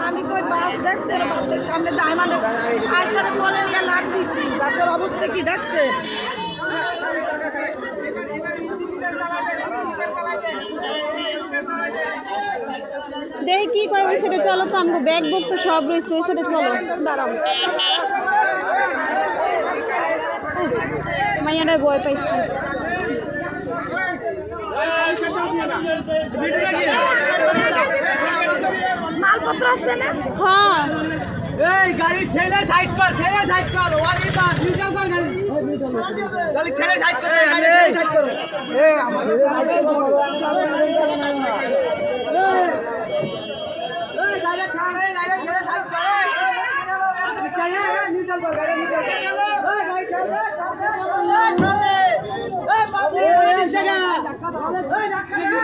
আমি কই বাস দেখছে বাসের সামনে দায় মানে আয়সার বলে নিয়ে লাগ দিছি বাসের অবস্থা কি দেখছে দেখি কি কয় ওই সাইডে চলো তো আমগো ব্যাগ বুক তো সব রয়েছে ওই সাইডে চলো দাঁড়াও মাইয়াটার বয় পাইছি মালপত্র আছে না হ্যাঁ এই গাড়ি ছেলে সাইড কর ওয়ালি পাস নিউট্রাল কর গাড়ি ছেলে সাইড কর গাড়ি সাইড কর এই আমাদের গাড়ি ছাড় গাড়ি ছেলে সাইড কর নিউট্রাল কর গাড়ি নিউট্রাল কর এই গাড়ি ছাড় এই পাশে এই জায়গা